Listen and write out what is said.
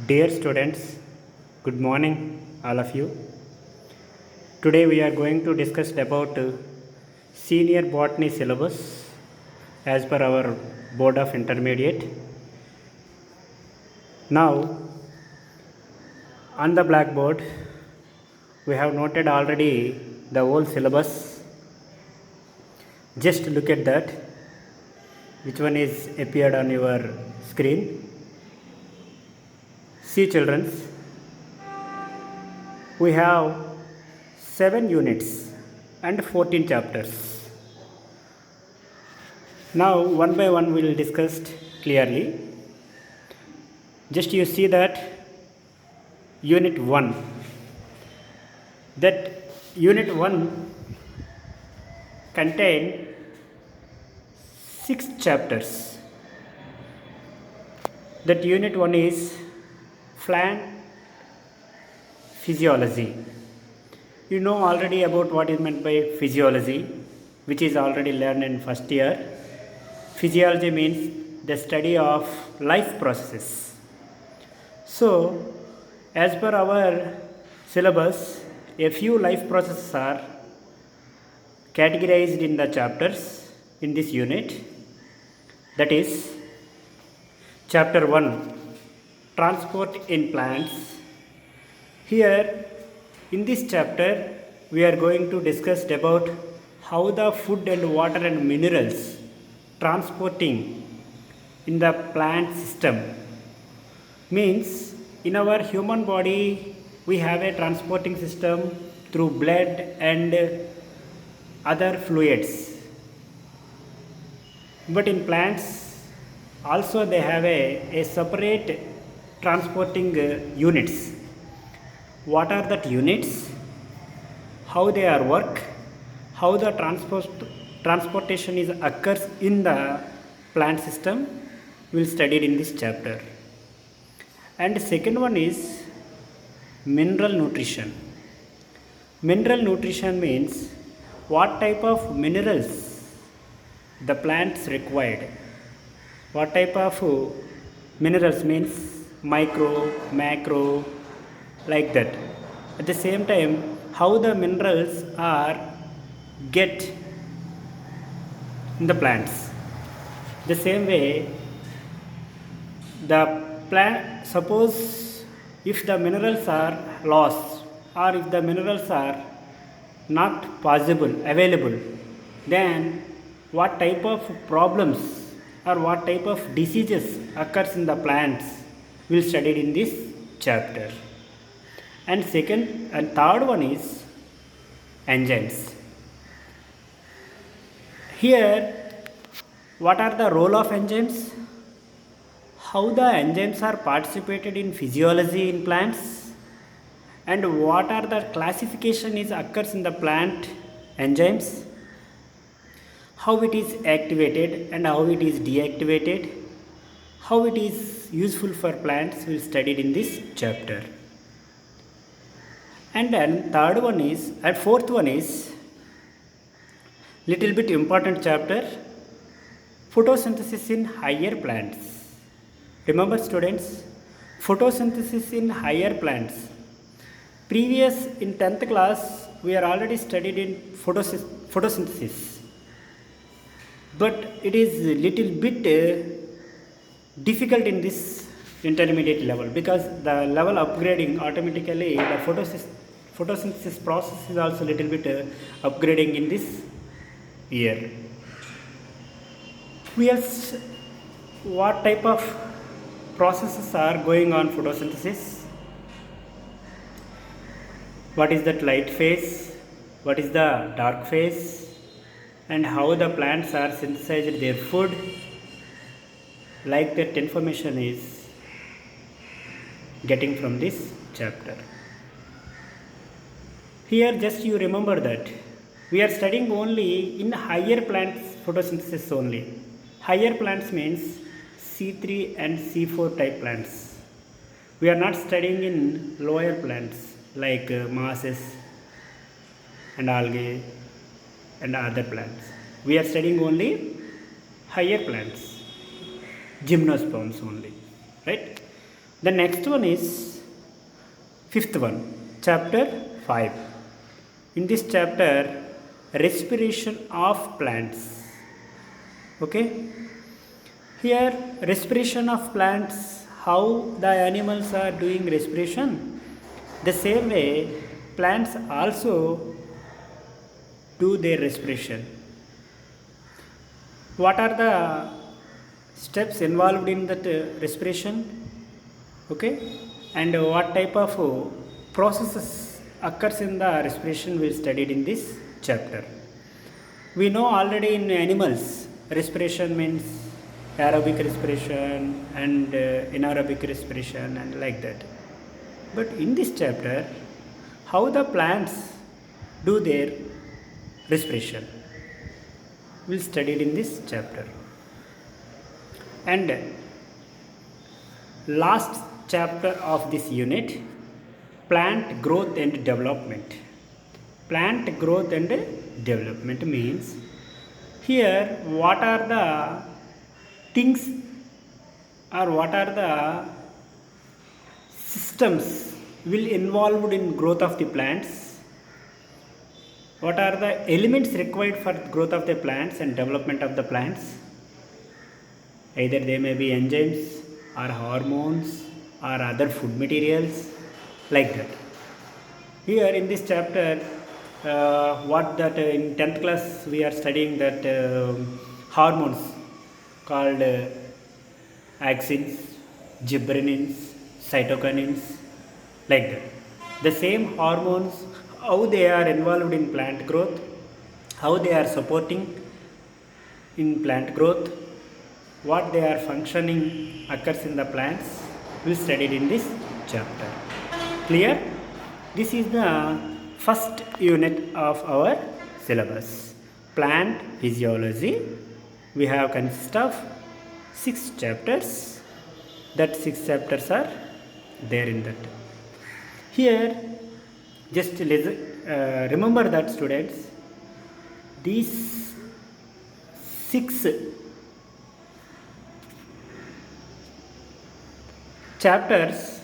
Dear students, good morning, all of you. Today we are going to discuss about senior botany syllabus as per our board of intermediate. Now, on the blackboard, we have noted already the whole syllabus. Just look at that. Which one is appeared on your screen? See, children, we have 7 units and 14 chapters. Now, one by one, we will discuss clearly. Just you see that unit 1. That unit 1 contain 6 chapters. That unit 1 is plant physiology. You know already about what is meant by physiology, which is already learned in first year. Physiology means the study of life processes. So, as per our syllabus, a few life processes are categorized in the chapters in this unit. That is, chapter 1, transport in plants. Here, in this chapter, we are going to discuss about how the food and water and minerals transporting in the plant system. Means, in our human body, we have a transporting system through blood and other fluids. But in plants, also they have a separate transporting units. What are that units? How they are work? How the transportation is occurs in the plant system? We will study in this chapter. And second one is mineral nutrition. Mineral nutrition means what type of minerals the plants required. What type of minerals means micro, macro, like that. At the same time, how the minerals are get in the plants. The same way, the plant, suppose if the minerals are lost or if the minerals are not possible, available, then what type of problems or what type of diseases occurs in the plants will studied in this chapter. And second and third one is enzymes. Here, what are the role of enzymes? How the enzymes are participated in physiology in plants, and what are the classification is occurs in the plant enzymes, how it is activated and how it is deactivated, how it is useful for plants will studied in this chapter. And then third one is, and fourth one is little bit important chapter, photosynthesis in higher plants. Remember students, photosynthesis in higher plants. Previous in 10th class, we are already studied in photosynthesis. But it is little bit difficult in this intermediate level because the level upgrading automatically the photosynthesis process is also little bit upgrading in this year. We have what type of processes are going on photosynthesis? What is that light phase? What is the dark phase? And how the plants are synthesized their food? Like that information is getting from this chapter. Here just you remember that we are studying only in higher plants photosynthesis only. Higher plants means C3 and C4 type plants. We are not studying in lower plants like mosses and algae and other plants. We are studying only higher plants, gymnosperms only, right? The next one is fifth one, chapter 5. In this chapter, respiration of plants. Okay, here respiration of plants, how the animals are doing respiration. The same way, plants also do their respiration. What are the steps involved in that respiration? Okay, and what type of processes occurs in the respiration we studied in this chapter. We know already in animals respiration means aerobic respiration and anaerobic respiration and like that. But in this chapter, how the plants do their respiration, we'll study it in this chapter. And last chapter of this unit, plant growth and development. Plant growth and development means here what are the things or what are the systems will involved in growth of the plants, what are the elements required for growth of the plants and development of the plants. Either they may be enzymes or hormones or other food materials, like that. Here in this chapter, what that in 10th class we are studying that hormones called axins, gibberellins, cytokinins, like that. The same hormones, how they are involved in plant growth, how they are supporting in plant growth, what they are functioning occurs in the plants, we studied in this chapter. Clear? This is the first unit of our syllabus. Plant physiology. We have consist of 6 chapters. That 6 chapters are there in that. Here, just remember that students, these 6 chapters